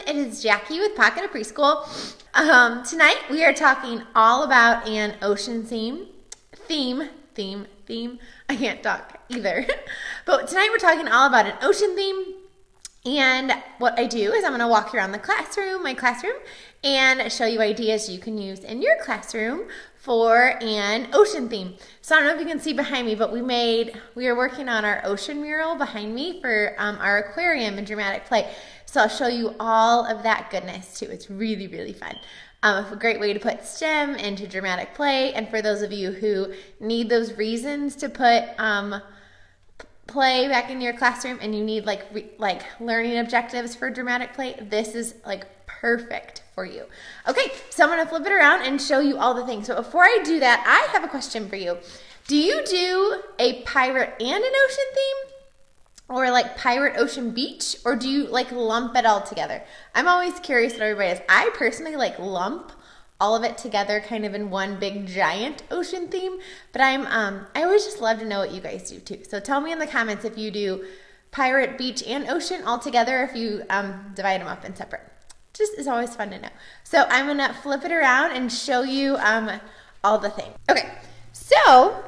it is Jackie with Pocket of Preschool. Tonight we are talking all about an ocean theme. I can't talk either. But tonight we're talking all about an ocean theme. And what I do is I'm going to walk you around my classroom, and show you ideas you can use in your classroom for an ocean theme. So I don't know if you can see behind me, but we are working on our ocean mural behind me for our aquarium and dramatic play. So I'll show you all of that goodness too. It's really, really fun. A great way to put STEM into dramatic play. And for those of you who need those reasons to put play back in your classroom and you need like learning objectives for dramatic play, this is like perfect for you. Okay, so I'm going to flip it around and show you all the things. So before I do that, I have a question for you. Do you do a pirate and an ocean theme? Or like pirate ocean beach? Or do you like lump it all together? I'm always curious what everybody is. I personally like lump all of it together kind of in one big giant ocean theme. But I always just love to know what you guys do too. So tell me in the comments if you do pirate, beach, and ocean all together, if you divide them up in separate. Just is always fun to know. So I'm gonna flip it around and show you all the things. Okay, so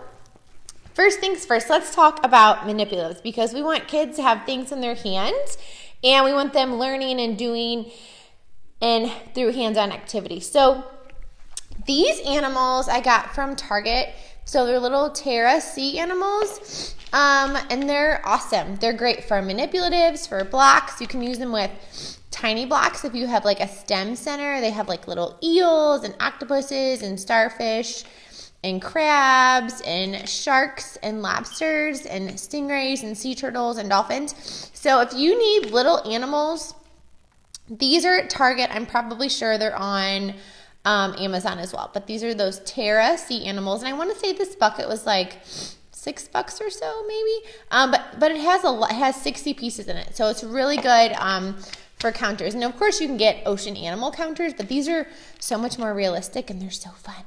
first things first, let's talk about manipulatives, because we want kids to have things in their hands and we want them learning and doing and through hands-on activities. So these animals I got from Target. So they're little Terra sea animals, and they're awesome. They're great for manipulatives, for blocks. You can use them with tiny blocks if you have like a STEM center. They have like little eels and octopuses and starfish and crabs and sharks and lobsters and stingrays and sea turtles and dolphins. So if you need little animals, these are at Target. I'm probably sure they're on Amazon as well. But these are those Terra sea animals. And I want to say this bucket was like $6 or so maybe. But it has 60 pieces in it. So it's really good for counters. And of course you can get ocean animal counters, but these are so much more realistic and they're so fun.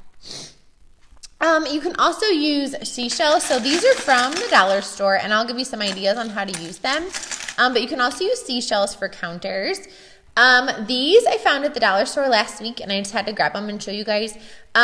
You can also use seashells. So these are from the dollar store, and I'll give you some ideas on how to use them. But you can also use seashells for counters. These I found at the dollar store last week, and I just had to grab them and show you guys.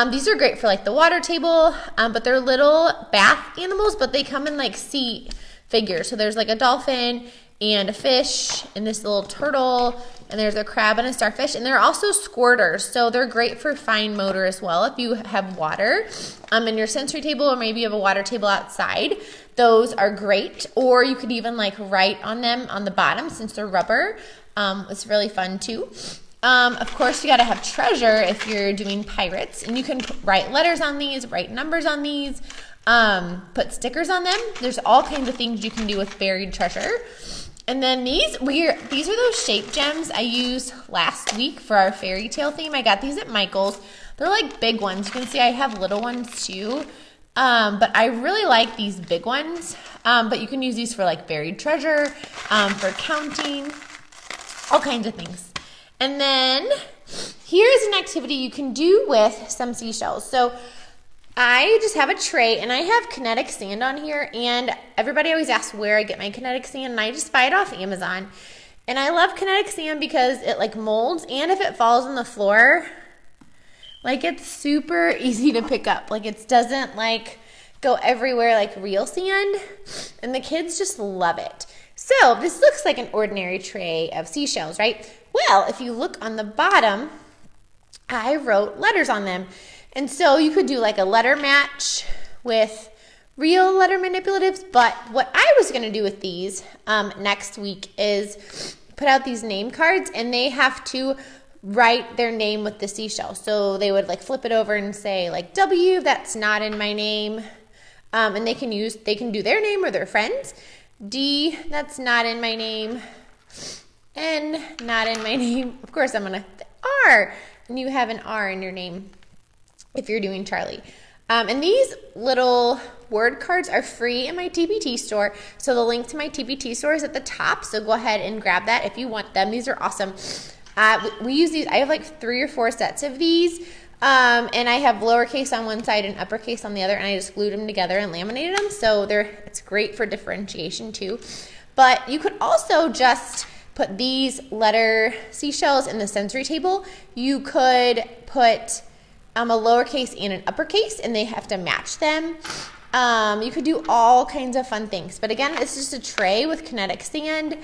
These are great for like the water table, but they're little bath animals, but they come in like sea figures. So there's like a dolphin and a fish and this little turtle, and there's a crab and a starfish, and they're also squirters, so they're great for fine motor as well if you have water in your sensory table, or maybe you have a water table outside. Those are great. Or you could even like write on them on the bottom, since they're rubber. It's really fun too. Of course you got to have treasure if you're doing pirates, and you can write letters on these, write numbers on these, put stickers on them. There's all kinds of things you can do with buried treasure. And then these are those shape gems I used last week for our fairy tale theme. I got these at Michael's. They're like big ones. You can see I have little ones too. But I really like these big ones. But you can use these for like buried treasure, for counting, all kinds of things. And then here's an activity you can do with some seashells. So I just have a tray, and I have kinetic sand on here, and everybody always asks where I get my kinetic sand, and I just buy it off Amazon. And I love kinetic sand because it like molds, and if it falls on the floor, like it's super easy to pick up. Like it doesn't like go everywhere like real sand, and the kids just love it. So this looks like an ordinary tray of seashells, right? Well, if you look on the bottom, I wrote letters on them. And so you could do like a letter match with real letter manipulatives. But what I was going to do with these next week is put out these name cards, and they have to write their name with the seashell. So they would like flip it over and say like W, that's not in my name. And they can do their name or their friends. D, that's not in my name. N, not in my name. Of course, R, and you have an R in your name if you're doing Charlie. And these little word cards are free in my TPT store. So the link to my TPT store is at the top. So go ahead and grab that if you want them. These are awesome. We use these. I have like 3 or 4 sets of these. And I have lowercase on one side and uppercase on the other, and I just glued them together and laminated them. So it's great for differentiation too. But you could also just put these letter seashells in the sensory table. You could put a lowercase and an uppercase, and they have to match them. You could do all kinds of fun things. But again, it's just a tray with kinetic sand.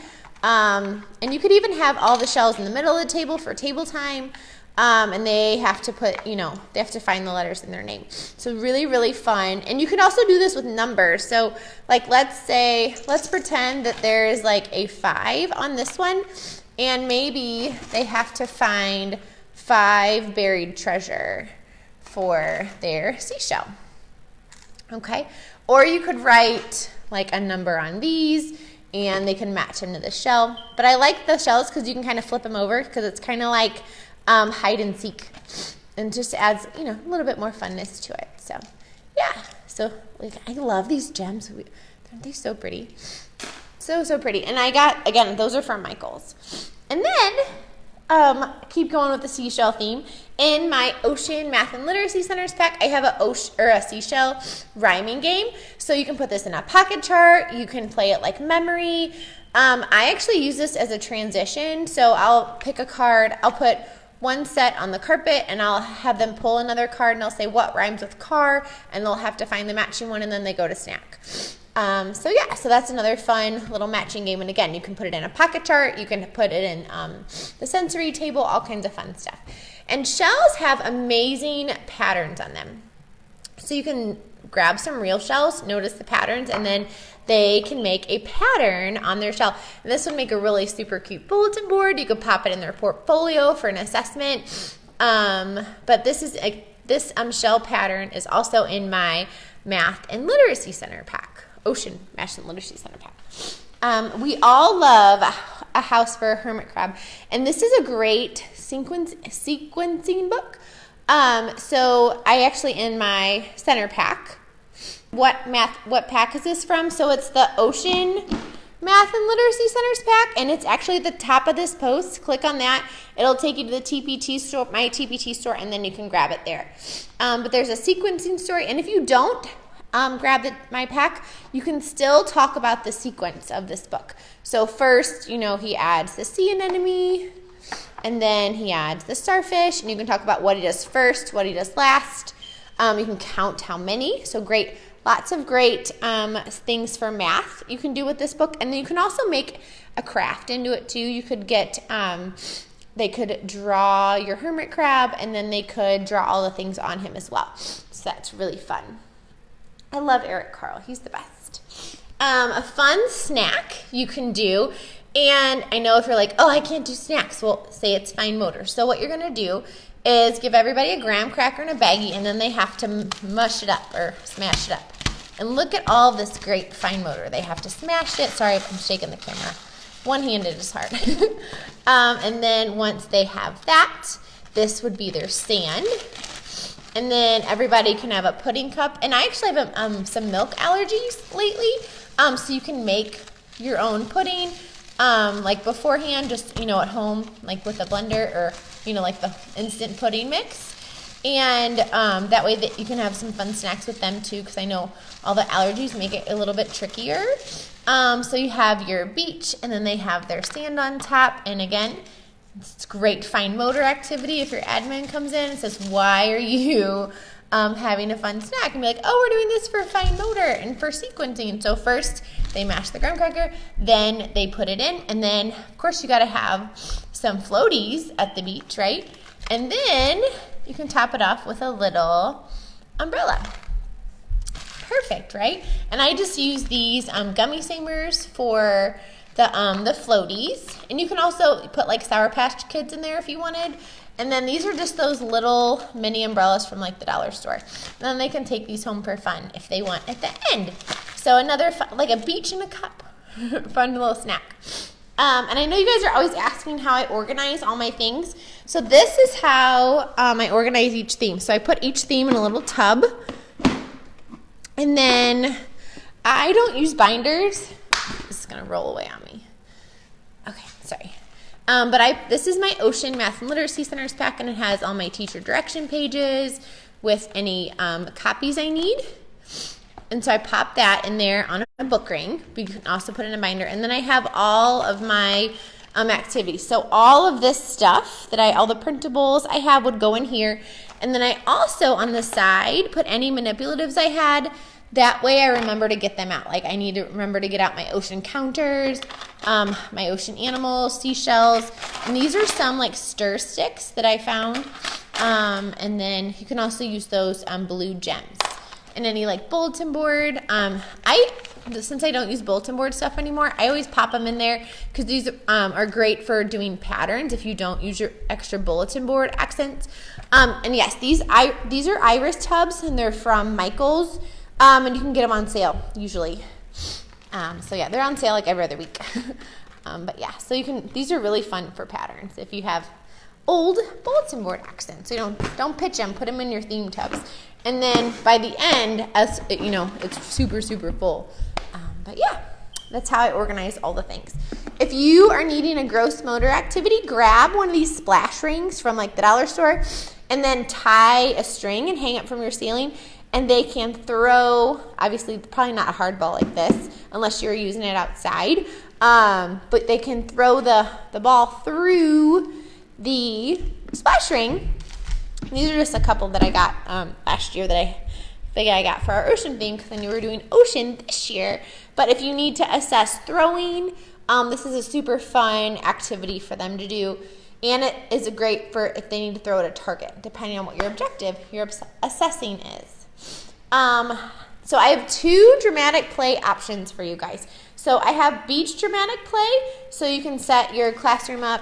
And you could even have all the shells in the middle of the table for table time. And they have to put, they have to find the letters in their name. So really, really fun. And you can also do this with numbers. So like, let's pretend that there's like a 5 on this one. And maybe they have to find 5 buried treasure for their seashell. Okay. Or you could write like a number on these and they can match into the shell. But I like the shells because you can kind of flip them over because it's kind of like hide and seek, and just adds a little bit more funness to it. So yeah, so like I love these gems. Aren't they so pretty? So pretty. And I got, again, those are from Michael's. And then keep going with the seashell theme. In my Ocean Math and Literacy Centers pack, I have a seashell rhyming game. So you can put this in a pocket chart. You can play it like memory. I actually use this as a transition. So I'll pick a card. I'll put one set on the carpet, and I'll have them pull another card, and I'll say what rhymes with car, and they'll have to find the matching one, and then they go to snack. So that's another fun little matching game. And again, you can put it in a pocket chart. You can put it in the sensory table, all kinds of fun stuff. And shells have amazing patterns on them. So you can grab some real shells, notice the patterns, and then they can make a pattern on their shell. And this would make a really super cute bulletin board. You could pop it in their portfolio for an assessment. But this shell pattern is also in my Math and Literacy Center pack, Ocean Math and Literacy Center pack. We all love A House for a Hermit Crab, and this is a great sequencing book. So I actually, in my center pack, what pack is this from? So it's the Ocean Math and Literacy Centers pack, and it's actually at the top of this post. Click on that. It'll take you to the TPT store, my TPT store, and then you can grab it there. But there's a sequencing story, and if you don't grab my pack, you can still talk about the sequence of this book. So first, he adds the sea anemone, and then he adds the starfish, and you can talk about what he does first, what he does last. You can count how many. So lots of great things for math you can do with this book. And then you can also make a craft into it too. You could get, they could draw your hermit crab, and then they could draw all the things on him as well. So that's really fun. I love Eric Carle. He's the best. A fun snack you can do. And I know if you're like, oh, I can't do snacks. Well, say it's fine motor. So what you're going to do is give everybody a graham cracker and a baggie, and then they have to mush it up or smash it up. And look at all this great fine motor. They have to smash it. Sorry if I'm shaking the camera. One-handed is hard. And then once they have that, this would be their sand. And then everybody can have a pudding cup. And I actually have some milk allergies lately. So you can make your own pudding like beforehand, just, at home, like with a blender or, like the instant pudding mix. And that way that you can have some fun snacks with them too, because I know all the allergies make it a little bit trickier. So you have your beach, and then they have their sand on top. And again, it's great fine motor activity. If your admin comes in and says, why are you having a fun snack? And be like, oh, we're doing this for fine motor and for sequencing. So first they mash the graham cracker, then they put it in, and then of course you got to have some floaties at the beach, right? And then you can top it off with a little umbrella. Perfect, right? And I just use these gummy samers for the floaties, and you can also put like Sour Patch Kids in there if you wanted. And then these are just those little mini umbrellas from like the dollar store. And then they can take these home for fun if they want at the end. So another fun, like a beach in a cup, fun little snack. And I know you guys are always asking how I organize all my things. So this is how I organize each theme. So I put each theme in a little tub. And then I don't use binders. This is going to roll away on me. Okay, sorry. But this is my Ocean Math and Literacy Centers pack, and it has all my teacher direction pages with any copies I need. And so I pop that in there on a book ring. But you can also put it in a binder. And then I have all of my activities. So all of this stuff all the printables I have would go in here. And then I also, on the side, put any manipulatives I had. That way I remember to get them out. Like I need to remember to get out my ocean counters, my ocean animals, seashells. And these are some like stir sticks that I found. And then you can also use those blue gems. And any like bulletin board. Since I don't use bulletin board stuff anymore, I always pop them in there because these are great for doing patterns if you don't use your extra bulletin board accents. And yes, these are iris tubs, and they're from Michael's. And you can get them on sale usually. So yeah, they're on sale like every other week. But yeah, so these are really fun for patterns if you have old bulletin board accents. So don't pitch them, put them in your theme tubs. And then by the end, it's super, super full. But yeah, that's how I organize all the things. If you are needing a gross motor activity, grab one of these splash rings from like the dollar store and then tie a string and hang it from your ceiling. And they can throw, obviously probably not a hard ball like this unless you're using it outside, but they can throw the ball through the splash ring. These are just a couple that I got last year that I figured I got for our ocean theme because I knew we were doing ocean this year. But if you need to assess throwing, this is a super fun activity for them to do. And it is great for if they need to throw at a target, depending on what your objective you're assessing is. So I have 2 dramatic play options for you guys. So I have beach dramatic play, so you can set your classroom up,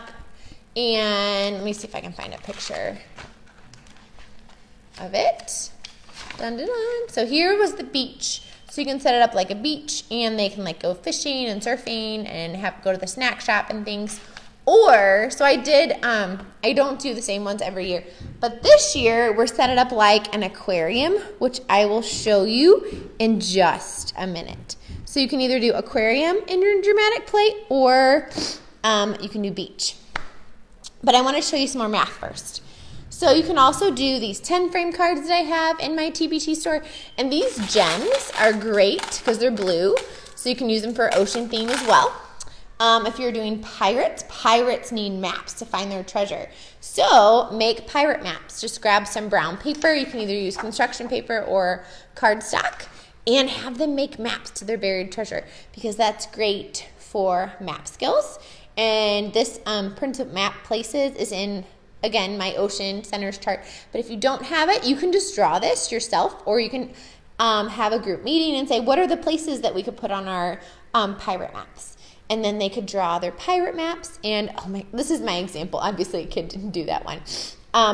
and let me see if I can find a picture of it. Dun, dun, dun. So here was the beach. So you can set it up like a beach, and they can like go fishing and surfing and go to the snack shop and things. Or, so I don't do the same ones every year, but this year we're set it up like an aquarium, which I will show you in just a minute. So you can either do aquarium in your dramatic play, or you can do beach. But I want to show you some more math first. So you can also do these 10 frame cards that I have in my TBT store, and these gems are great because they're blue, so you can use them for ocean theme as well. If you're doing pirates need maps to find their treasure. So make pirate maps. Just grab some brown paper. You can either use construction paper or cardstock and have them make maps to their buried treasure because that's great for map skills. And this print of map places is in, again, my ocean centers chart. But if you don't have it, you can just draw this yourself, or you can have a group meeting and say, what are the places that we could put on our pirate maps? And then they could draw their pirate maps. And this is my example. Obviously, a kid didn't do that one.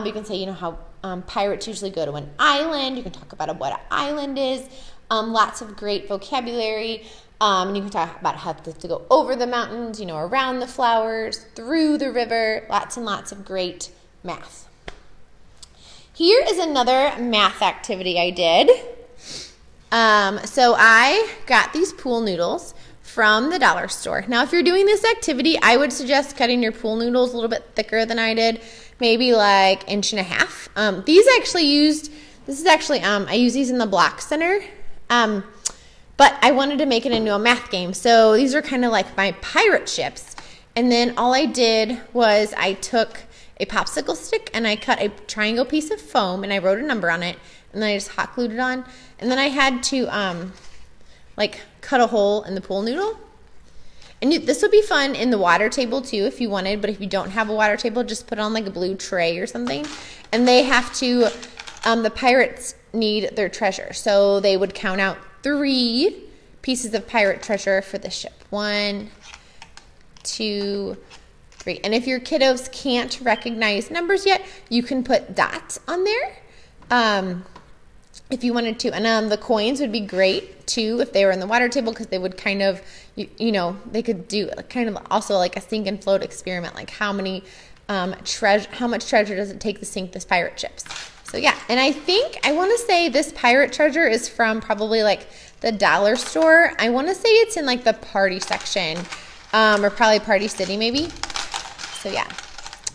You can say, how pirates usually go to an island. You can talk about what an island is. Lots of great vocabulary. And you can talk about how to go over the mountains, around the flowers, through the river. Lots and lots of great math. Here is another math activity I did. So I got these pool noodles from the dollar store. Now, if you're doing this activity, I would suggest cutting your pool noodles a little bit thicker than I did, maybe like 1.5 inches. I use these in the block center, but I wanted to make it into a math game. So these are kind of like my pirate ships. And then all I did was I took a popsicle stick and I cut a triangle piece of foam and I wrote a number on it, and then I just hot glued it on. And then I had to cut a hole in the pool noodle. And this would be fun in the water table too if you wanted, but if you don't have a water table, just put it on like a blue tray or something. And they have to, the pirates need their treasure. So they would count out 3 pieces of pirate treasure for the ship. 1, 2, 3. And if your kiddos can't recognize numbers yet, you can put dots on there. If you wanted to. And the coins would be great too if they were in the water table, because they would kind of, they could do kind of also like a sink and float experiment, like how much treasure does it take to sink this pirate ships. So yeah, and I want to say this pirate treasure is from probably like the dollar store. I want to say it's in like the party section, or probably Party City maybe. So yeah.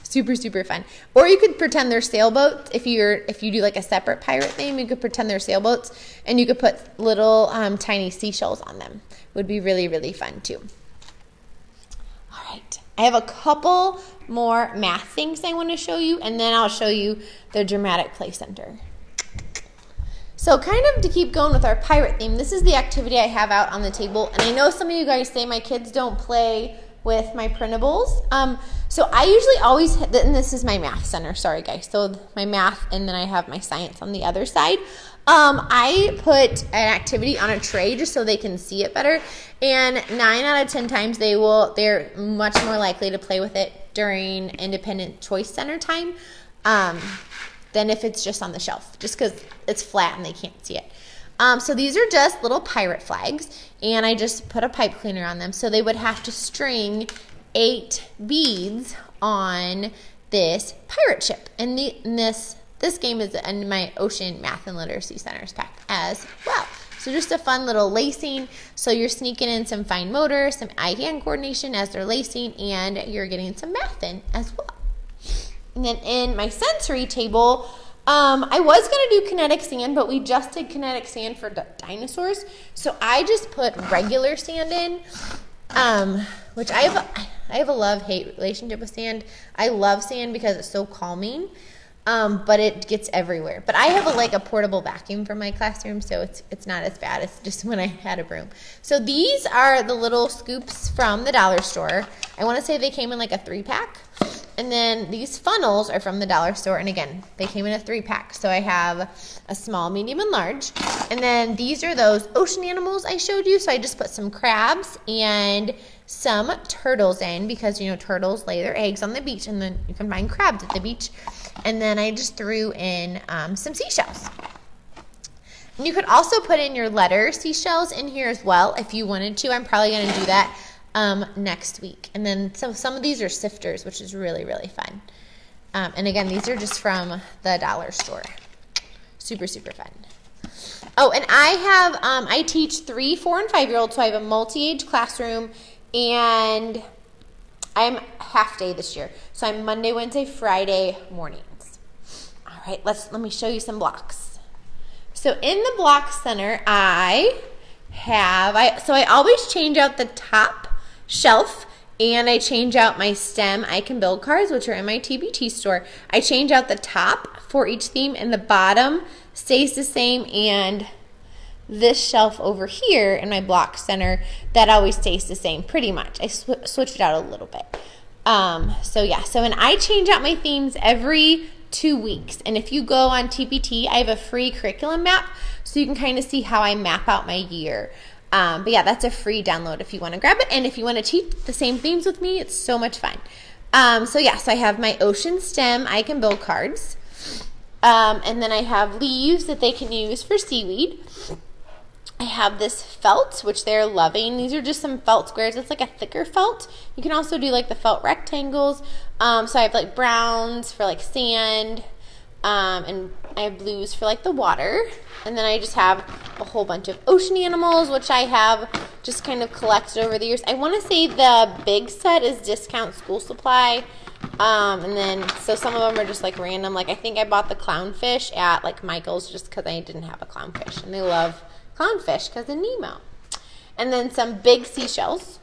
Super, super fun. Or you could pretend they're sailboats. If you do like a separate pirate theme, you could pretend they're sailboats, and you could put little tiny seashells on them. Would be really, really fun too. All right. I have a couple more math things I want to show you, and then I'll show you the dramatic play center. So kind of to keep going with our pirate theme, this is the activity I have out on the table. And I know some of you guys say my kids don't play with my printables. So I usually always, and this is my math center, sorry guys. So my math, and then I have my science on the other side. I put an activity on a tray just so they can see it better. And 9 out of 10 times they're much more likely to play with it during independent choice center time. Than if it's just on the shelf, just because it's flat and they can't see it. So these are just little pirate flags, and I just put a pipe cleaner on them. So they would have to string 8 beads on this pirate ship. And this game is in my Ocean Math and Literacy Centers pack as well. So just a fun little lacing. So you're sneaking in some fine motor, some eye-hand coordination as they're lacing, and you're getting some math in as well. And then in my sensory table, I was going to do kinetic sand, but we just did kinetic sand for dinosaurs. So I just put regular sand in, which I have a love-hate relationship with sand. I love sand because it's so calming, but it gets everywhere. But I have a portable vacuum for my classroom, so it's not as bad. It's just when I had a broom. So these are the little scoops from the dollar store. I want to say they came in like a 3-pack. And then these funnels are from the dollar store. And again, they came in a 3-pack. So I have a small, medium, and large. And then these are those ocean animals I showed you. So I just put some crabs and some turtles in because, you know, turtles lay their eggs on the beach. And then you can find crabs at the beach. And then I just threw in some seashells. And you could also put in your letter seashells in here as well if you wanted to. I'm probably going to do that next week. And then some of these are sifters, which is really, really fun. And again, these are just from the dollar store. Super, super fun. Oh, and I teach 3, 4, and 5-year-olds, so I have a multi-age classroom, and I'm half day this year. So I'm Monday, Wednesday, Friday mornings. All right, let me show you some blocks. So in the block center, I always change out the top shelf, and I change out my STEM I Can Build cards, which are in my TBT store. I change out the top for each theme, and the bottom stays the same, and this shelf over here in my block center, that always stays the same pretty much. I switch it out a little bit. And I change out my themes every 2 weeks. And if you go on TPT, I have a free curriculum map, so you can kind of see how I map out my year. But yeah, that's a free download if you want to grab it. And if you want to teach the same themes with me, it's so much fun. So I have my Ocean STEM I Can Build cards. And then I have leaves that they can use for seaweed. I have this felt, which they're loving. These are just some felt squares. It's like a thicker felt. You can also do like the felt rectangles. So I have like browns for like sand. And I have blues for like the water. And then I just have a whole bunch of ocean animals, which I have just kind of collected over the years. I want to say the big set is discount school supply. And then, so some of them are just like random. Like I think I bought the clownfish at like Michael's just because I didn't have a clownfish. And they love clownfish because of Nemo. And then some big seashells.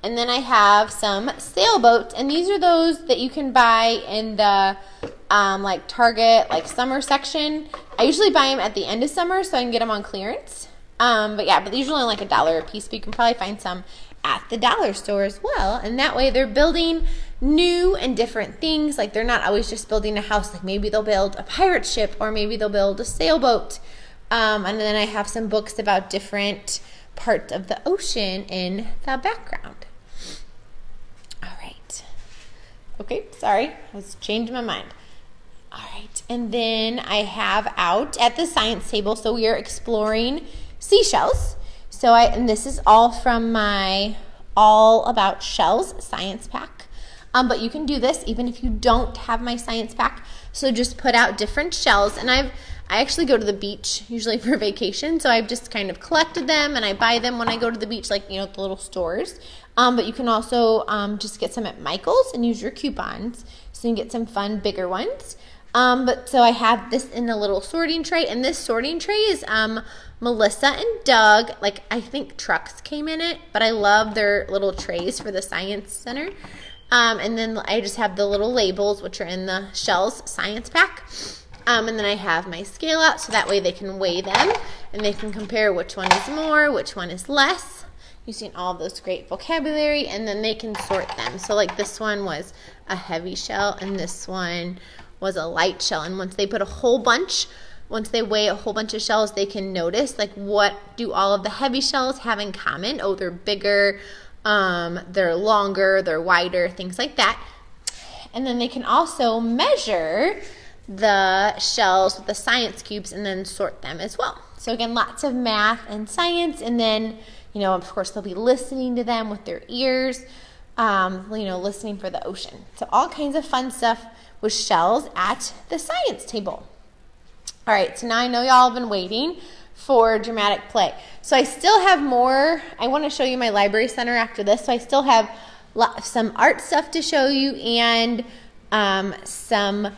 And then I have some sailboats, and these are those that you can buy in the like Target, like summer section. I usually buy them at the end of summer so I can get them on clearance. But these are only like $1 a piece, but you can probably find some at the dollar store as well. And that way they're building new and different things. Like they're not always just building a house. Like maybe they'll build a pirate ship, or maybe they'll build a sailboat. And then I have some books about different parts of the ocean in the background. All right. Okay, sorry. I was changing my mind. All right. And then I have out at the science table, so we are exploring seashells. And this is all from my All About Shells science pack. But you can do this even if you don't have my science pack. So just put out different shells. And I actually go to the beach usually for vacation, so I've just kind of collected them, and I buy them when I go to the beach, like, the little stores. But you can also just get some at Michael's and use your coupons, so you can get some fun, bigger ones. But so I have this in a little sorting tray, and this sorting tray is Melissa and Doug. Like, I think trucks came in it, but I love their little trays for the science center. And then I just have the little labels, which are in the Shells Science Pack. And then I have my scale out, so that way they can weigh them, and they can compare which one is more, which one is less, using all those great vocabulary, and then they can sort them. So like this one was a heavy shell, and this one was a light shell. And once they weigh a whole bunch of shells, they can notice, like, what do all of the heavy shells have in common? Oh, they're bigger, they're longer, they're wider, things like that. And then they can also measure the shells with the science cubes and then sort them as well. So again, lots of math and science, and then, of course, they'll be listening to them with their ears, listening for the ocean. So all kinds of fun stuff with shells at the science table. All right, so now I know y'all have been waiting for dramatic play. So I still have more. I want to show you my library center after this. So I still have some art stuff to show you, and some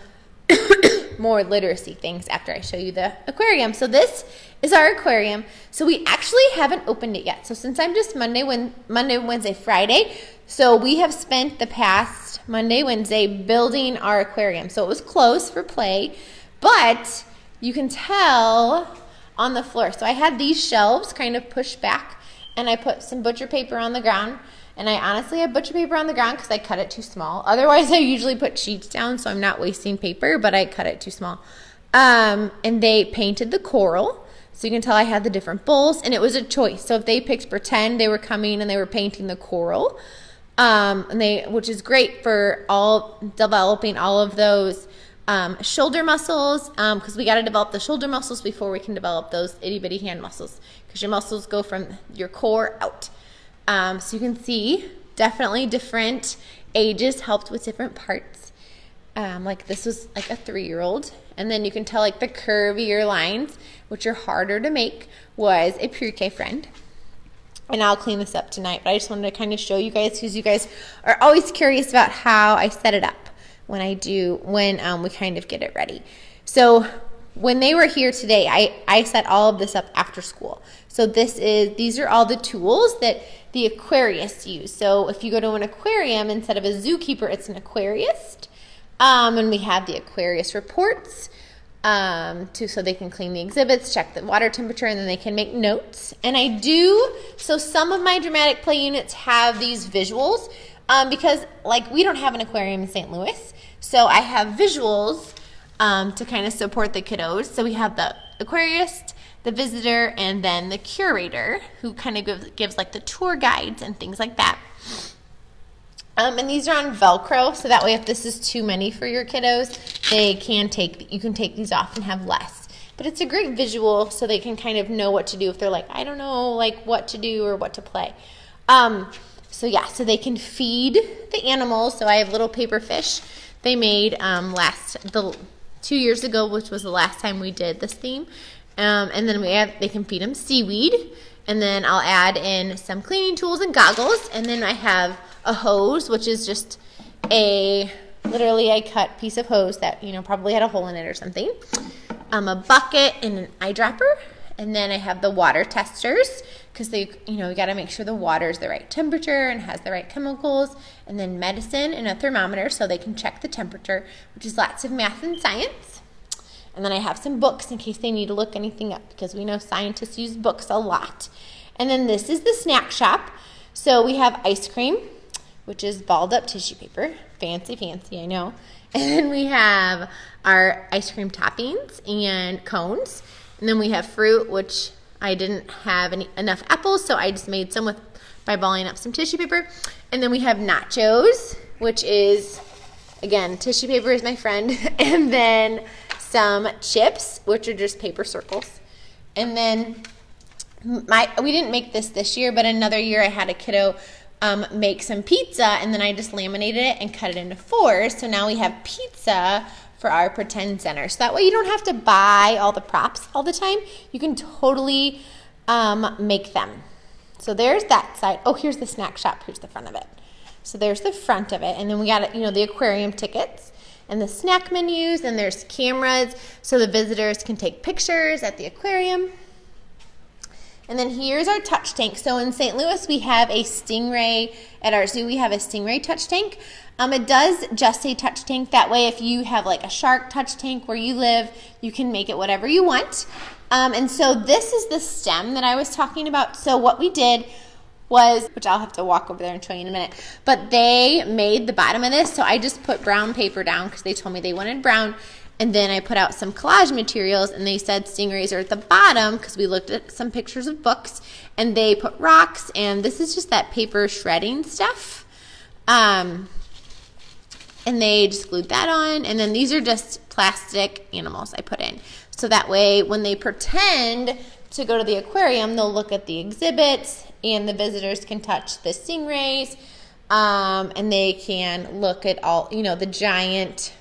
more literacy things after I show you the aquarium. So this is our aquarium. So we actually haven't opened it yet. So since I'm just Monday, Wednesday, Friday, so we have spent the past Monday, Wednesday building our aquarium. So it was closed for play, but you can tell on the floor. So I had these shelves kind of pushed back, and I put some butcher paper on the ground. And I honestly have butcher paper on the ground because I cut it too small. Otherwise, I usually put sheets down, so I'm not wasting paper, but I cut it too small. And they painted the coral. So you can tell I had the different bowls, and it was a choice. So if they picked pretend, they were coming and they were painting the coral, which is great for developing all of those shoulder muscles, because we got to develop the shoulder muscles before we can develop those itty-bitty hand muscles, because your muscles go from your core out. So you can see definitely different ages helped with different parts. Like this was like a 3-year-old. And then you can tell like the curvier lines, which are harder to make, was a pre-K friend. And I'll clean this up tonight, but I just wanted to kind of show you guys, because you guys are always curious about how I set it up when we kind of get it ready. So when they were here today, I set all of this up after school. So these are all the tools that the aquarists use. So if you go to an aquarium, instead of a zookeeper, it's an aquarist. And we have the aquarist reports, so they can clean the exhibits, check the water temperature, and then they can make notes. And so some of my dramatic play units have these visuals, because like we don't have an aquarium in St. Louis. So I have visuals to kind of support the kiddos. So we have the aquarist, the visitor, and then the curator, who kind of gives like the tour guides and things like that. And these are on Velcro, so that way if this is too many for your kiddos, you can take these off and have less. But it's a great visual, so they can kind of know what to do if they're like, I don't know like what to do or what to play. So they can feed the animals. So I have little paper fish they made 2 years ago, which was the last time we did this theme. And then they can feed them seaweed, and then I'll add in some cleaning tools and goggles, and then I have a hose, which is just literally a cut piece of hose that probably had a hole in it or something, a bucket and an eyedropper, and then I have the water testers, because you got to make sure the water is the right temperature and has the right chemicals, and then medicine and a thermometer so they can check the temperature, which is lots of math and science. And then I have some books in case they need to look anything up, because we know scientists use books a lot. And then this is the snack shop. So we have ice cream, which is balled up tissue paper. Fancy, I know. And then we have our ice cream toppings and cones. And then we have fruit, which I didn't have enough apples, so I just made some by balling up some tissue paper. And then we have nachos, which is, again, tissue paper is my friend. And then some chips, which are just paper circles. And then we didn't make this year, but another year I had a kiddo make some pizza, and then I just laminated it and cut it into 4s. So now we have pizza for our pretend center. So that way you don't have to buy all the props all the time. You can totally make them. So there's that side. Oh, here's the snack shop. Here's the front of it. So there's the front of it. And then we got the aquarium tickets. and the snack menus, and there's cameras so the visitors can take pictures at the aquarium. And then here's our touch tank. So in St. Louis, we have a stingray. At our zoo, we have a stingray touch tank. It does just say touch tank. That way, if you have like a shark touch tank where you live, you can make it whatever you want. And so this is the stem that I was talking about. So what we did was, which I'll have to walk over there and show you in a minute, but they made the bottom of this. So I just put brown paper down because they told me they wanted brown. And then I put out some collage materials, and they said stingrays are at the bottom because we looked at some pictures of books, and they put rocks, and this is just that paper shredding stuff. And they just glued that on, and then these are just plastic animals I put in. So that way when they pretend to go to the aquarium, they'll look at the exhibits, and the visitors can touch the stingrays, and they can look at all, the giant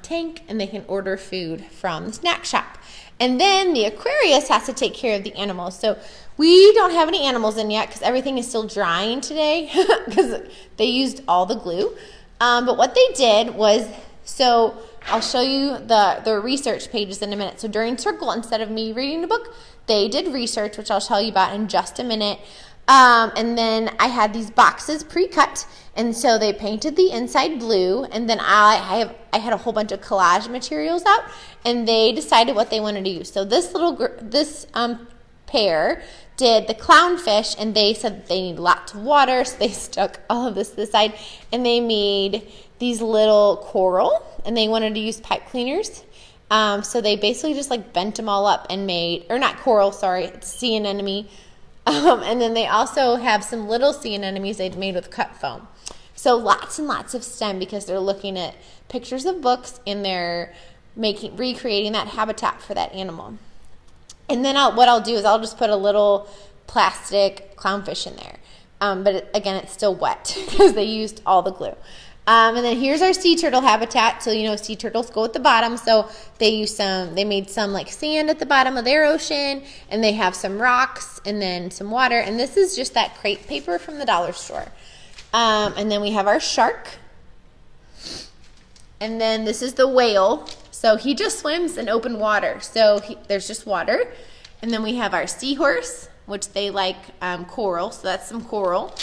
tank, and they can order food from the snack shop. And then the aquarius has to take care of the animals. So we don't have any animals in yet because everything is still drying today because they used all the glue. But what they did was, so I'll show you the research pages in a minute. So during Circle, instead of me reading the book, they did research, which I'll tell you about in just a minute. And then I had these boxes pre-cut, and so they painted the inside blue, and then I had a whole bunch of collage materials out, and they decided what they wanted to use. So this pair did the clownfish, and they said that they need lots of water, so they stuck all of this to the side, and they made these little coral, and they wanted to use pipe cleaners. So they basically just like bent them all up and made, or not coral, sorry, it's sea anemone. And then they also have some little sea anemones they'd made with cut foam. So lots and lots of STEM because they're looking at pictures of books and they're recreating that habitat for that animal. And then what I'll do is I'll just put a little plastic clownfish in there. But again, it's still wet because they used all the glue. And then here's our sea turtle habitat. So, sea turtles go at the bottom. So they made some like sand at the bottom of their ocean, and they have some rocks and then some water. And this is just that crepe paper from the dollar store. And then we have our shark. And then this is the whale. So he just swims in open water. So there's just water. And then we have our seahorse, which they like coral. So that's some coral.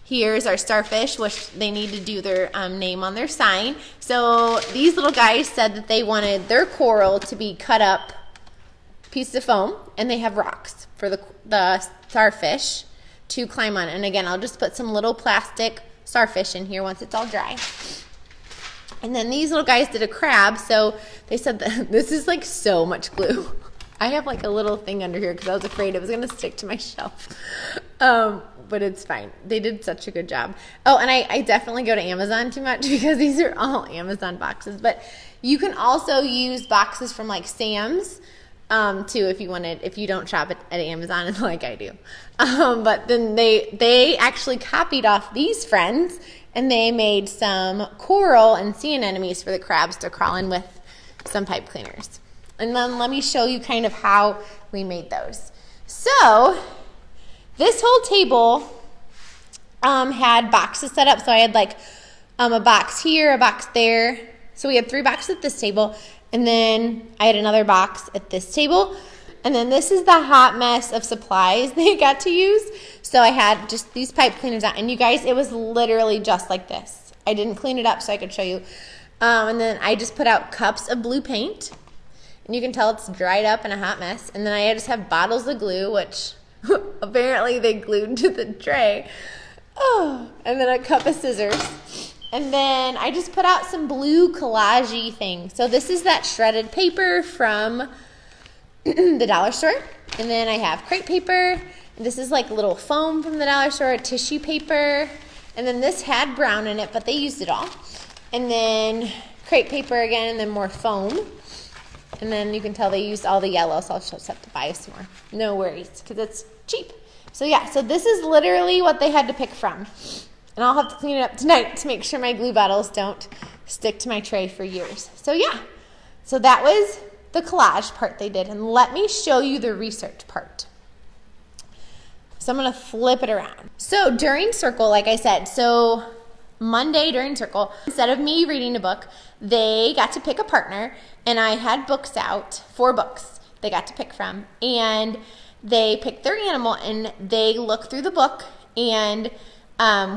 Here's our starfish, which they need to do their name on their sign. So these little guys said that they wanted their coral to be cut up pieces of foam, and they have rocks for the starfish to climb on. And again, I'll just put some little plastic starfish in here once it's all dry. And then these little guys did a crab, so they said that this is like so much glue. I have like a little thing under here because I was afraid it was going to stick to my shelf. But it's fine. They did such a good job. Oh, and I definitely go to Amazon too much because these are all Amazon boxes. But you can also use boxes from like Sam's too if you don't shop at Amazon like I do. But then they actually copied off these friends, and they made some coral and sea anemones for the crabs to crawl in with some pipe cleaners. And then let me show you kind of how we made those. So this whole table had boxes set up. So I had like a box here, a box there. So we had 3 boxes at this table. And then I had another box at this table. And then this is the hot mess of supplies they got to use. So I had just these pipe cleaners out. And you guys, it was literally just like this. I didn't clean it up so I could show you. And then I just put out cups of blue paint. And you can tell it's dried up and a hot mess. And then I just have bottles of glue, which apparently they glued to the tray. Oh, and then a cup of scissors. And then I just put out some blue collage-y things. So this is that shredded paper from the dollar store. And then I have crepe paper. And this is like little foam from the dollar store, tissue paper. And then this had brown in it, but they used it all. And then crepe paper again, and then more foam. And then you can tell they used all the yellow, so I'll just have to buy some more. No worries, because it's cheap. So yeah, so this is literally what they had to pick from. And I'll have to clean it up tonight to make sure my glue bottles don't stick to my tray for years. So yeah, so that was the collage part they did. And let me show you the research part. So I'm going to flip it around. So during Circle, like I said, so Monday during Circle, instead of me reading a book, they got to pick a partner, and I had books out, 4 books they got to pick from, and they picked their animal, and they looked through the book, and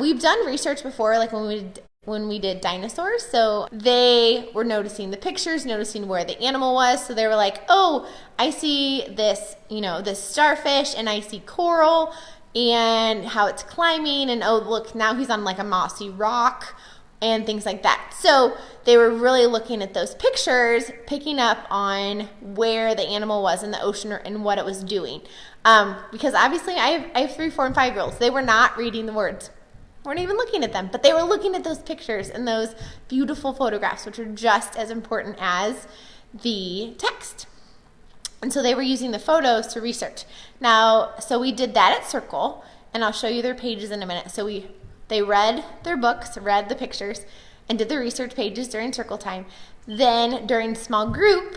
we've done research before, like when we did dinosaurs, so they were noticing the pictures, noticing where the animal was, so they were like, oh, I see this, this starfish, and I see coral, and how it's climbing, and oh, look, now he's on like a mossy rock, and things like that. So they were really looking at those pictures, picking up on where the animal was in the ocean and what it was doing. Because obviously I have 3, 4, and 5-year-olds. They were not reading the words, weren't even looking at them, but they were looking at those pictures and those beautiful photographs, which are just as important as the text. And so they were using the photos to research. Now, so we did that at Circle, and I'll show you their pages in a minute. So they read their books, read the pictures, and did the research pages during Circle time. Then during small group,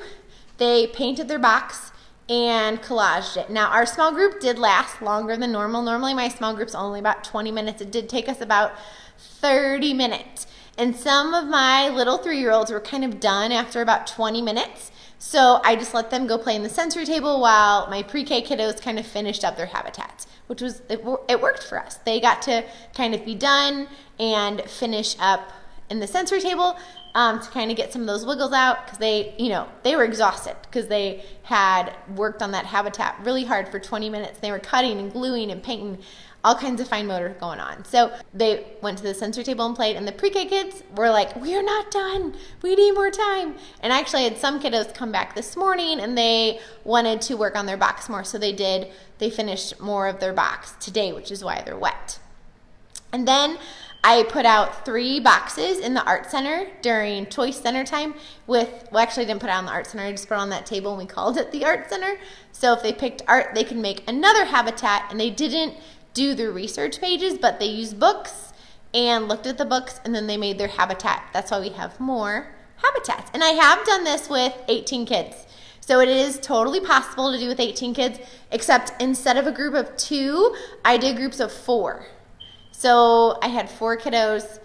they painted their box and collaged it. Now, our small group did last longer than normal. Normally, my small group's only about 20 minutes. It did take us about 30 minutes. And some of my little 3-year-olds were kind of done after about 20 minutes. So I just let them go play in the sensory table while my pre-K kiddos kind of finished up their habitats, which was, it worked for us. They got to kind of be done and finish up in the sensory table to kind of get some of those wiggles out, because they were exhausted because they had worked on that habitat really hard for 20 minutes. They were cutting and gluing and painting, all kinds of fine motor going on. So they went to the sensory table and played, and the pre-K kids were like, we are not done. We need more time. And I actually had some kiddos come back this morning, and they wanted to work on their box more. So they did. They finished more of their box today, which is why they're wet. And then I put out 3 boxes in the art center during choice center time actually I didn't put it on the art center. I just put it on that table, and we called it the art center. So if they picked art, they could make another habitat, and they didn't do the research pages, but they used books and looked at the books, and then they made their habitat. That's why we have more habitats. And I have done this with 18 kids. So it is totally possible to do with 18 kids, except instead of a group of 2, I did groups of 4. So I had 4 kiddos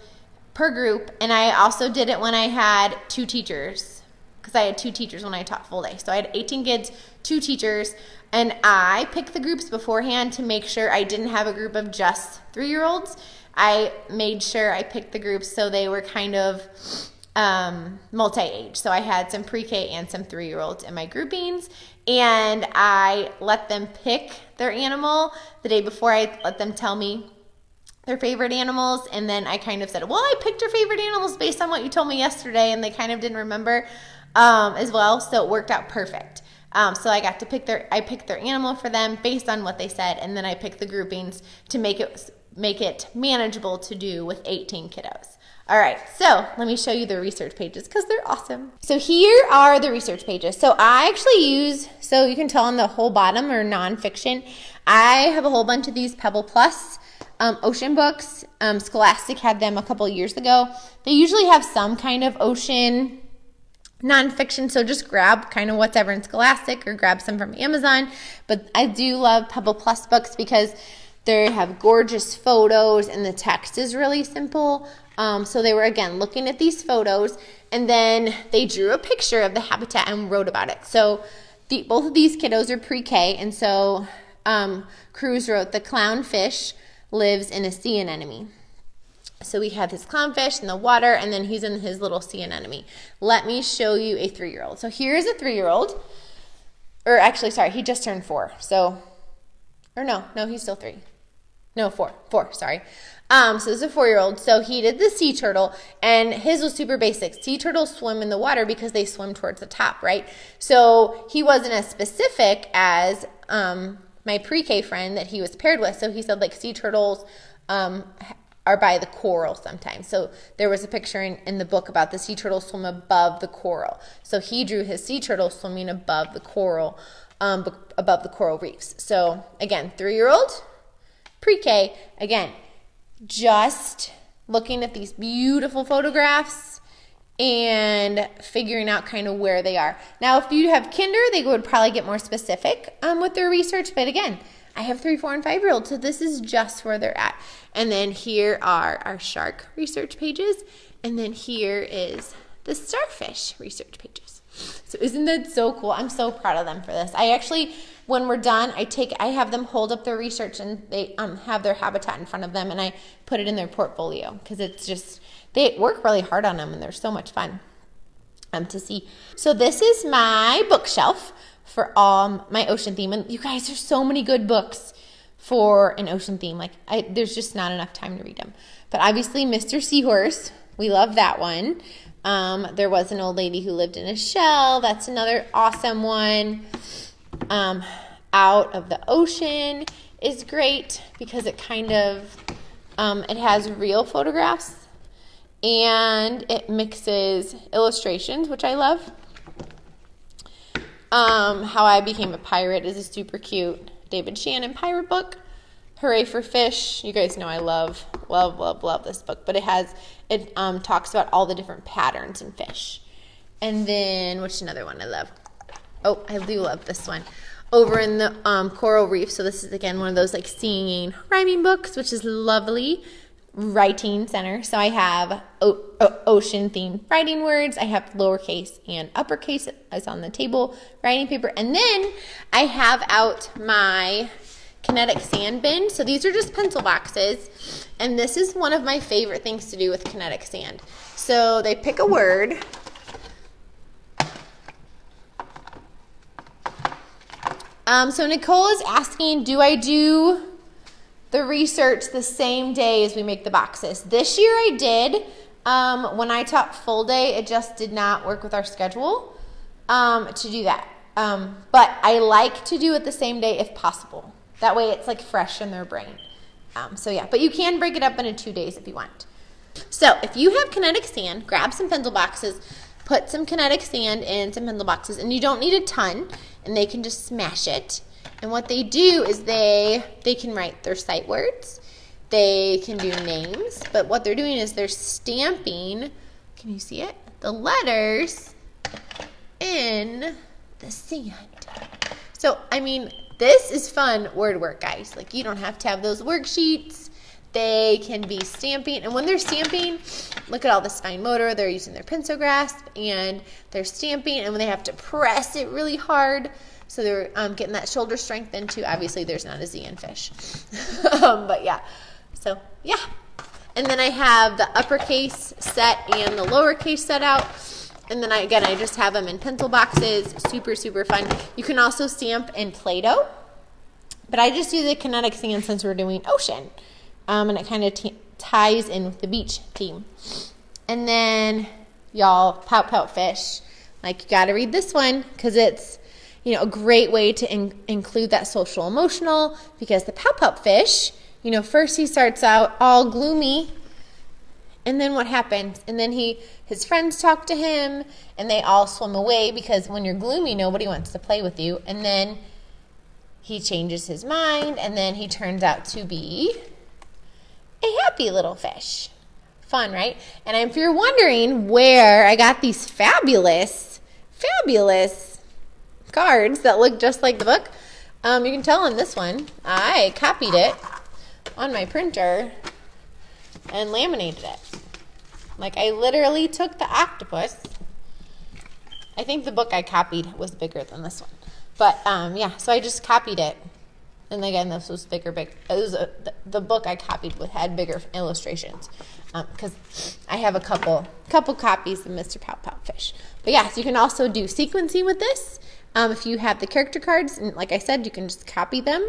per group, and I also did it when I had 2 teachers, because I had 2 teachers when I taught full day. So I had 18 kids, 2 teachers, and I picked the groups beforehand to make sure I didn't have a group of just 3-year-olds. I made sure I picked the groups so they were kind of multi-age. So I had some pre-K and some 3-year-olds in my groupings, and I let them pick their animal the day before. I let them tell me their favorite animals, and then I kind of said, well, I picked your favorite animals based on what you told me yesterday, and they kind of didn't remember as well, so it worked out perfect. So I got to picked their animal for them based on what they said, and then I picked the groupings to make it manageable to do with 18 kiddos. All right, so let me show you the research pages because they're awesome. So here are the research pages. So I actually use, so you can tell on the whole bottom are nonfiction. I have a whole bunch of these Pebble Plus ocean books. Scholastic had them a couple years ago. They usually have some kind of ocean nonfiction, so just grab kind of whatever in Scholastic or grab some from Amazon. But I do love Pebble Plus books because they have gorgeous photos and the text is really simple. So they were, again, looking at these photos, and then they drew a picture of the habitat and wrote about it. So both of these kiddos are pre-K, and so Cruz wrote, the clownfish lives in a sea anemone. So we have his clownfish in the water, and then he's in his little sea anemone. Let me show you a 3-year-old. So here's a 3-year-old. Or actually, sorry, he just turned 4. So, or no, he's still 3. No, 4, sorry. So this is a 4-year-old. So he did the sea turtle, and his was super basic. Sea turtles swim in the water because they swim towards the top, right? So he wasn't as specific as my pre-K friend that he was paired with. So he said, like, sea turtles are by the coral sometimes. So there was a picture in the book about the sea turtle swim above the coral. So he drew his sea turtle swimming above the coral, reefs. So again, 3-year-old, pre-K, again, just looking at these beautiful photographs and figuring out kind of where they are. Now, if you have kinder, they would probably get more specific with their research. But again, I have 3, 4, and 5-year-olds, so this is just where they're at. And then here are our shark research pages, and then here is the starfish research pages. So isn't that so cool? I'm so proud of them for this. I actually, when we're done, I have them hold up their research, and they have their habitat in front of them, and I put it in their portfolio because it's just, they work really hard on them, and they're so much fun to see. So this is my bookshelf for all my ocean theme. And you guys, there's so many good books for an ocean theme. Like, there's just not enough time to read them. But obviously, Mr. Seahorse, we love that one. There was an old lady who lived in a shell. That's another awesome one. Out of the Ocean is great because it kind of, it has real photographs and it mixes illustrations, which I love. How I Became a Pirate is a super cute David Shannon pirate book. Hooray for Fish. You guys know I love this book. But it talks about all the different patterns in fish. And then, what's another one I love? Oh, I do love this one. Over in the coral reef. So this is, again, one of those like singing, rhyming books, which is lovely. Writing center. So I have ocean themed writing words. I have lowercase and uppercase as on the table, writing paper. And then I have out my kinetic sand bin. So these are just pencil boxes. And this is one of my favorite things to do with kinetic sand. So they pick a word. So Nicole is asking, do I do the research the same day as we make the boxes? This year I did. When I taught full day, it just did not work with our schedule to do that. But I like to do it the same day if possible. That way it's like fresh in their brain. So yeah, but you can break it up into 2 days if you want. So if you have kinetic sand, grab some pencil boxes, put some kinetic sand in some pencil boxes, and you don't need a ton, and they can just smash it. And what they do is they can write their sight words. They can do names. But what they're doing is they're stamping, can you see it? The letters in the sand. So, I mean, this is fun word work, guys. Like, you don't have to have those worksheets. They can be stamping. And when they're stamping, look at all this fine motor. They're using their pencil grasp, and they're stamping. And when they have to press it really hard, so they're getting that shoulder strength into, obviously there's not a Z in fish. But yeah, so yeah. And then I have the uppercase set and the lowercase set out. And then I just have them in pencil boxes. Super, super fun. You can also stamp in Play-Doh. But I just use the kinetic sand since we're doing ocean. And it kind of ties in with the beach theme. And then, y'all, Pout Pout Fish. Like, you got to read this one because it's, you know, a great way to include that social emotional, because the Pout Pout Fish, you know, first he starts out all gloomy, and then what happens? And then his friends talk to him, and they all swim away, because when you're gloomy, nobody wants to play with you. And then he changes his mind, and then he turns out to be a happy little fish. Fun, right? And if you're wondering where I got these fabulous cards that look just like the book, you can tell on this one, I copied it on my printer and laminated it. Like, I literally took the octopus. I think the book I copied was bigger than this one. But, yeah, so I just copied it. And again, this was bigger. It was the book I copied had bigger illustrations. Because I have a couple copies of Mr. Pout Pout Fish. But yeah, so you can also do sequencing with this. If you have the character cards, and like I said, you can just copy them.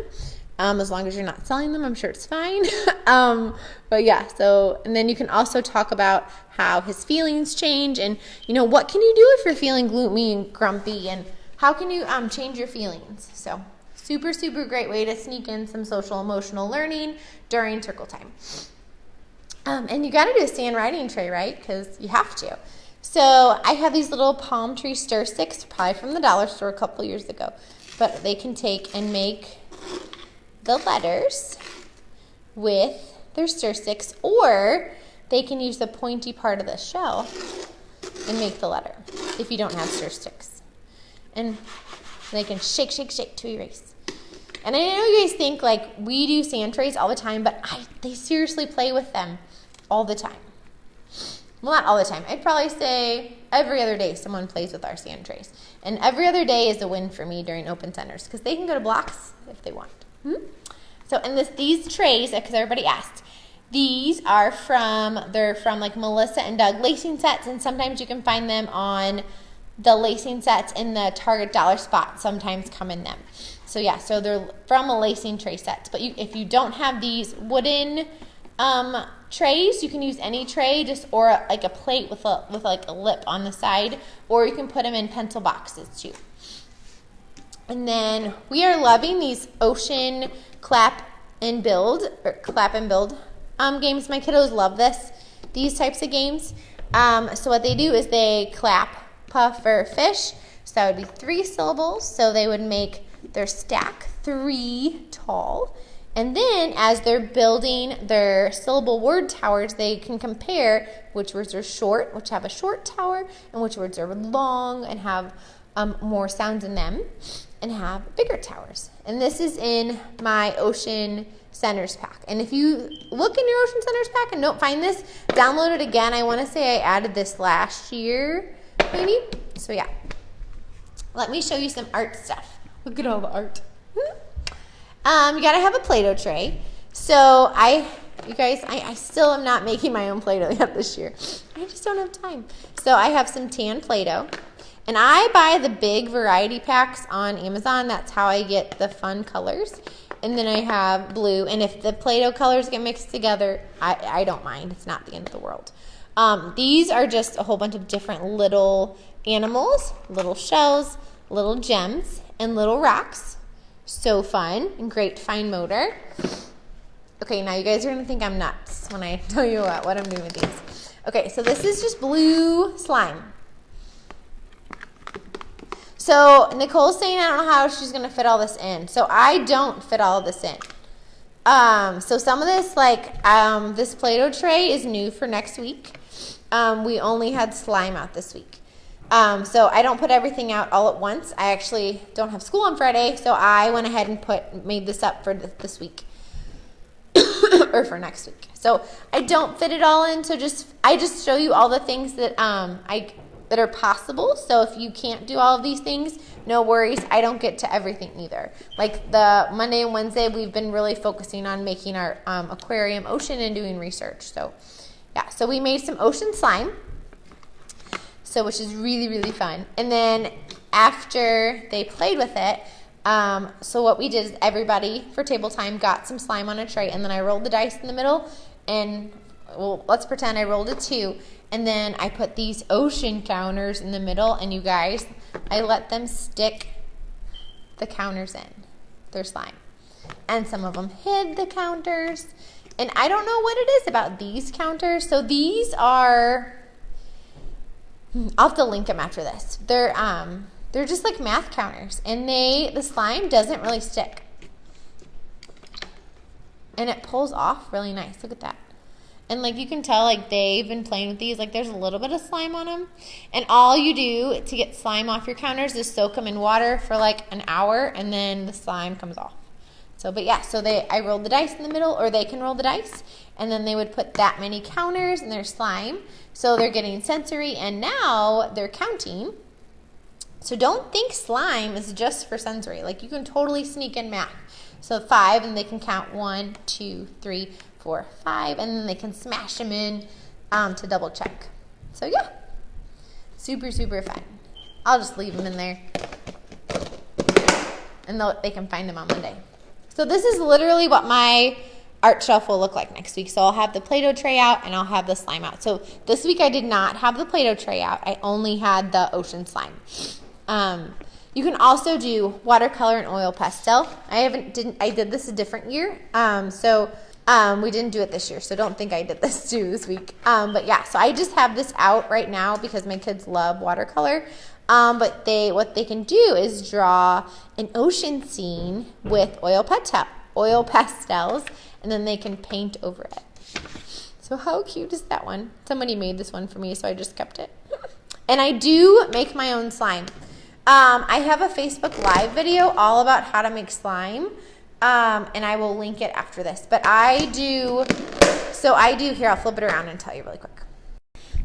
As long as you're not selling them, I'm sure it's fine. But yeah, so, and then you can also talk about how his feelings change, and, you know, what can you do if you're feeling gloomy and grumpy, and how can you change your feelings? So super, super great way to sneak in some social emotional learning during circle time. And you got to do a sand writing tray, right? Because you have to. So I have these little palm tree stir sticks, probably from the dollar store a couple years ago. But they can take and make the letters with their stir sticks, or they can use the pointy part of the shell and make the letter if you don't have stir sticks. And they can shake, shake, shake to erase. And I know you guys think like we do sand trays all the time, but they seriously play with them all the time. Well, not all the time. I'd probably say every other day someone plays with our sand trays. And every other day is a win for me during open centers because they can go to blocks if they want. So, and these trays, because everybody asked, they're from like Melissa and Doug lacing sets, and sometimes you can find them on the lacing sets in the Target dollar spot sometimes come in them. So yeah, so they're from a lacing tray sets. But if you don't have these wooden trays, you can use any tray, or like a plate with like a lip on the side, or you can put them in pencil boxes too. And then we are loving these ocean clap and build games. My kiddos love these types of games. So what they do is they clap, puff, or fish. So that would be 3 syllables. So they would make their stack 3 tall. And then as they're building their syllable word towers, they can compare which words are short, which have a short tower, and which words are long and have more sounds in them and have bigger towers. And this is in my Ocean Centers pack. And if you look in your Ocean Centers pack and don't find this, download it again. I want to say I added this last year, maybe. So yeah. Let me show you some art stuff. Look at all the art. You gotta have a Play-Doh tray. So you guys, I still am not making my own Play-Doh yet this year. I just don't have time. So I have some tan Play-Doh. And I buy the big variety packs on Amazon. That's how I get the fun colors. And then I have blue. And if the Play-Doh colors get mixed together, I don't mind. It's not the end of the world. These are just a whole bunch of different little animals, little shells, little gems, and little rocks. So fun and great fine motor. Okay, now you guys are going to think I'm nuts when I tell you what I'm doing with these. Okay, so this is just blue slime. So Nicole's saying I don't know how she's going to fit all this in. So I don't fit all of this in. So some of this, this Play-Doh tray is new for next week. We only had slime out this week. So I don't put everything out all at once. I actually don't have school on Friday, so I went ahead and made this up for this week or for next week. So I don't fit it all in. So I just show you all the things that that are possible. So if you can't do all of these things, no worries. I don't get to everything either. Like the Monday and Wednesday, we've been really focusing on making our aquarium ocean and doing research. So yeah, so we made some ocean slime. So which is really, really fun. And then after they played with it, so what we did is everybody for table time got some slime on a tray, and then I rolled the dice in the middle, and well, let's pretend I rolled a 2, and then I put these ocean counters in the middle, and you guys, I let them stick the counters in, their slime. And some of them hid the counters, and I don't know what it is about these counters. So these are... I'll have to link them after this. They're just like math counters, and the slime doesn't really stick, and it pulls off really nice. Look at that. And like you can tell, like they've been playing with these. Like there's a little bit of slime on them, and all you do to get slime off your counters is soak them in water for like an hour, and then the slime comes off. So, but yeah, so I rolled the dice in the middle, or they can roll the dice, and then they would put that many counters in their slime. So they're getting sensory, and now they're counting. So don't think slime is just for sensory. Like you can totally sneak in math. So 5, and they can count 1, 2, 3, 4, 5, and then they can smash them in to double check. So yeah, super, super fun. I'll just leave them in there, and they can find them on Monday. So this is literally what my art shelf will look like next week. So I'll have the Play-Doh tray out, and I'll have the slime out. So this week I did not have the Play-Doh tray out. I only had the ocean slime. You can also do watercolor and oil pastel. I did this a different year. We didn't do it this year, so don't think I did this too this week. But yeah, so I just have this out right now because my kids love watercolor. But what they can do is draw an ocean scene with oil pastels, and then they can paint over it. So how cute is that one? Somebody made this one for me, so I just kept it. And I do make my own slime. I have a Facebook Live video all about how to make slime. and I will link it after this. But here, I'll flip it around and tell you really quick.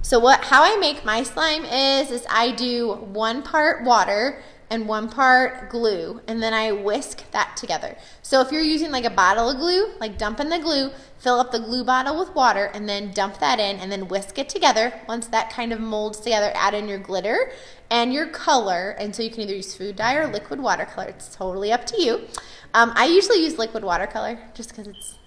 So how I make my slime is I do 1 part water and 1 part glue, and then I whisk that together. So if you're using like a bottle of glue, like dump in the glue, fill up the glue bottle with water, and then dump that in, and then whisk it together. Once that kind of molds together, add in your glitter and your color, and so you can either use food dye or liquid watercolor. It's totally up to you. I usually use liquid watercolor just because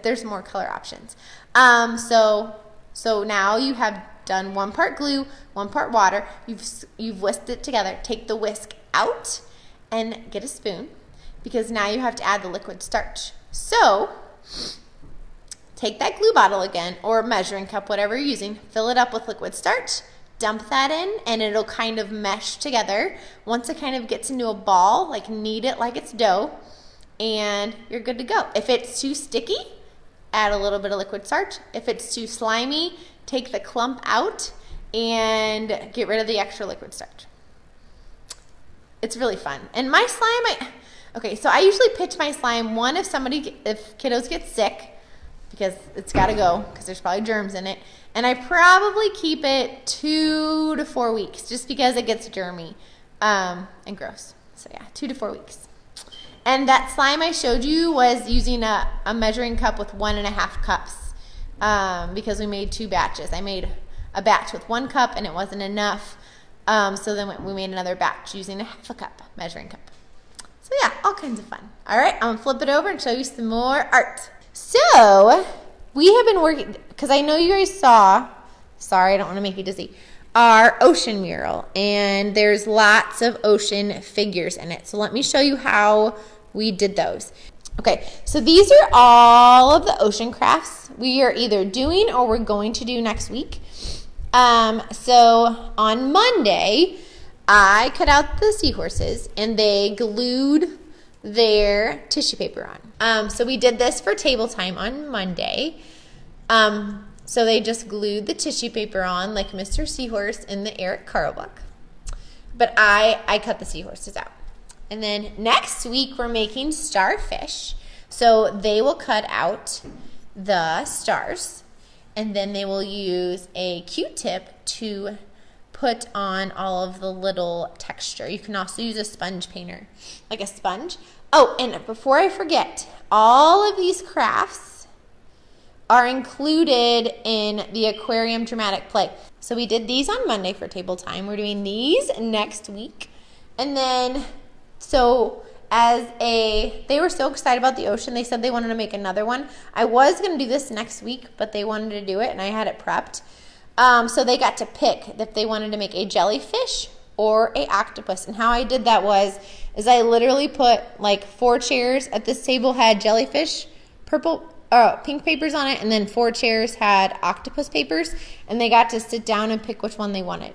there's more color options. So now you have done 1 part glue, 1 part water. You've whisked it together. Take the whisk out and get a spoon, because now you have to add the liquid starch. So take that glue bottle again, or measuring cup, whatever you're using, fill it up with liquid starch, dump that in, and it'll kind of mesh together. Once it kind of gets into a ball, like knead it like it's dough, and you're good to go. If it's too sticky, add a little bit of liquid starch. If it's too slimy, take the clump out and get rid of the extra liquid starch. It's really fun. And my slime, so I usually pitch my slime, if kiddos get sick, because it's got to go, because there's probably germs in it. And I probably keep it 2 to 4 weeks, just because it gets germy and gross. So yeah, 2 to 4 weeks. And that slime I showed you was using a measuring cup with 1.5 cups, because we made 2 batches. I made a batch with 1 cup and it wasn't enough. So then we made another batch using a 1/2 cup measuring cup. So yeah, all kinds of fun. All right, I'm gonna flip it over and show you some more art. So we have been working, because I know you guys saw, sorry, I don't want to make you dizzy, our ocean mural, and there's lots of ocean figures in it. So let me show you how we did those. Okay, so these are all of the ocean crafts we are either doing or we're going to do next week. So on Monday, I cut out the seahorses and they glued their tissue paper on. So we did this for table time on Monday. So they just glued the tissue paper on like Mr. Seahorse in the Eric Carle book. But I cut the seahorses out. And then next week we're making starfish. So they will cut out the stars, and then they will use a Q-tip to put on all of the little texture. You can also use a sponge painter, like a sponge. Oh, and before I forget, all of these crafts are included in the Aquarium dramatic play. So we did these on Monday for table time. We're doing these next week. And then, they were so excited about the ocean, they said they wanted to make another one. I was going to do this next week, but they wanted to do it, and I had it prepped. So they got to pick if they wanted to make a jellyfish or a octopus. And how I did that is I literally put like 4 chairs at this table had jellyfish, pink papers on it, and then 4 chairs had octopus papers, and they got to sit down and pick which one they wanted.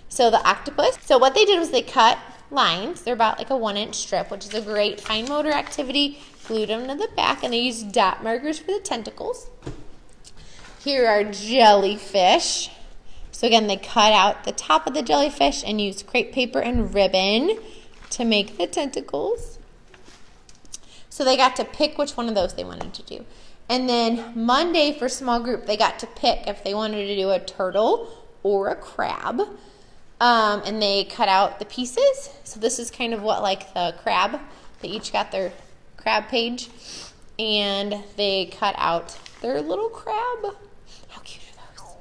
So the octopus, so what they did was they cut lines. They're about like a 1-inch strip, which is a great fine motor activity. Glued them to the back, and they used dot markers for the tentacles. Here are jellyfish. So again, they cut out the top of the jellyfish and used crepe paper and ribbon to make the tentacles. So they got to pick which one of those they wanted to do. And then Monday for small group, they got to pick if they wanted to do a turtle or a crab. And they cut out the pieces. So this is kind of what like the crab. They each got their crab page. And they cut out their little crab. How cute are those?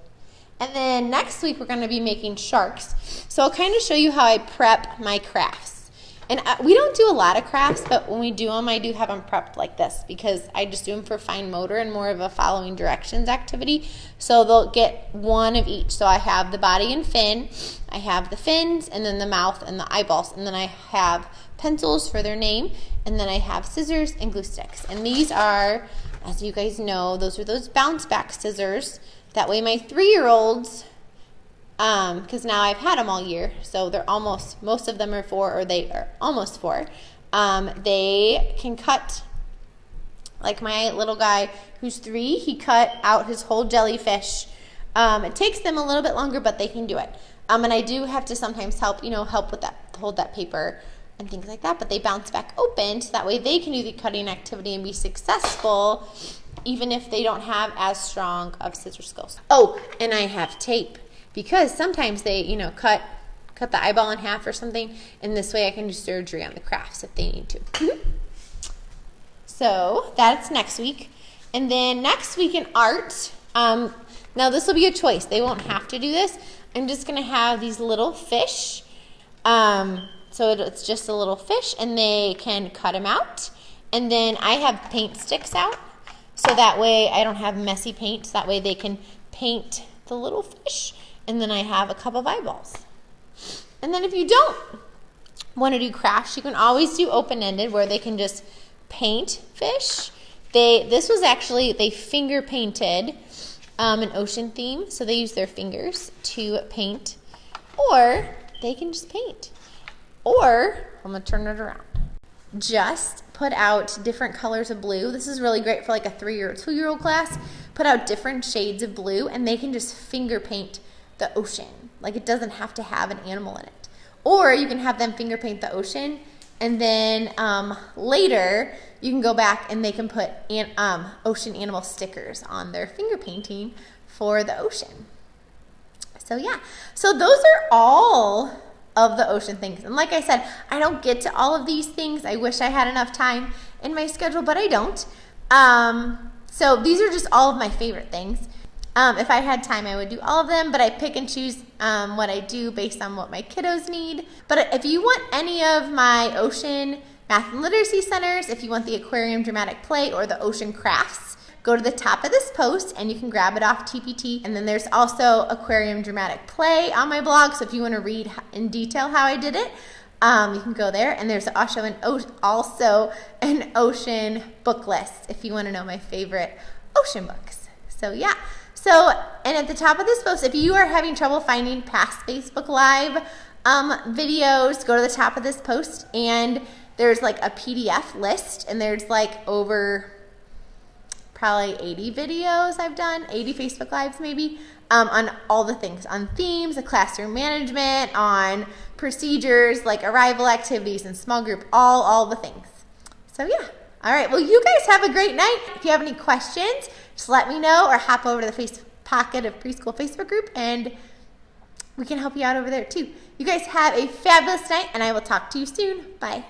And then next week we're going to be making sharks. So I'll kind of show you how I prep my crafts. And we don't do a lot of crafts, but when we do them, I do have them prepped like this because I just do them for fine motor and more of a following directions activity. So they'll get one of each. So I have the body and fin, I have the fins, and then the mouth and the eyeballs. And then I have pencils for their name, and then I have scissors and glue sticks. And these are, as you guys know, those are those bounce back scissors. That way my 3-year-olds, because now I've had them all year, so they're almost, most of them are 4, or they are almost 4. They can cut, like my little guy who's 3, he cut out his whole jellyfish. It takes them a little bit longer, but they can do it. And I do have to sometimes help with that, hold that paper and things like that, but they bounce back open so that way they can do the cutting activity and be successful even if they don't have as strong of scissor skills. Oh, and I have tape because sometimes they, you know, cut the eyeball in half or something, and this way I can do surgery on the crafts if they need to. So that's next week. And then next week in art, now this will be a choice. They won't have to do this. I'm just going to have these little fish. So it's just a little fish, and they can cut them out. And then I have paint sticks out, so that way I don't have messy paint. So that way they can paint the little fish. And then I have a couple of eyeballs. And then if you don't want to do crafts, you can always do open-ended where they can just paint fish. This was actually, they finger painted an ocean theme. So they use their fingers to paint. Or they can just paint. Or, I'm going to turn it around. Just put out different colors of blue. This is really great for like a 3 or 2-year-old class. Put out different shades of blue and they can just finger paint the ocean. Like it doesn't have to have an animal in it. Or you can have them finger paint the ocean, and then later you can go back and they can put ocean animal stickers on their finger painting for the ocean. So yeah, so those are all of the ocean things. And like I said, I don't get to all of these things. I wish I had enough time in my schedule, but I don't. So these are just all of my favorite things. If I had time, I would do all of them, but I pick and choose what I do based on what my kiddos need. But if you want any of my ocean math and literacy centers, if you want the aquarium dramatic play or the ocean crafts, go to the top of this post and you can grab it off TPT. And then there's also aquarium dramatic play on my blog. So if you want to read in detail how I did it, you can go there. And there's also an ocean book list if you want to know my favorite ocean books. So yeah. So, and at the top of this post, if you are having trouble finding past Facebook Live videos, go to the top of this post and there's like a PDF list, and there's like over probably 80 videos I've done, 80 Facebook Lives maybe, on all the things, on themes, the classroom management, on procedures, like arrival activities and small group, all the things. So yeah. All right, well, you guys have a great night. If you have any questions, just let me know or hop over to the Pocket of Preschool Facebook group and we can help you out over there too. You guys have a fabulous night and I will talk to you soon. Bye.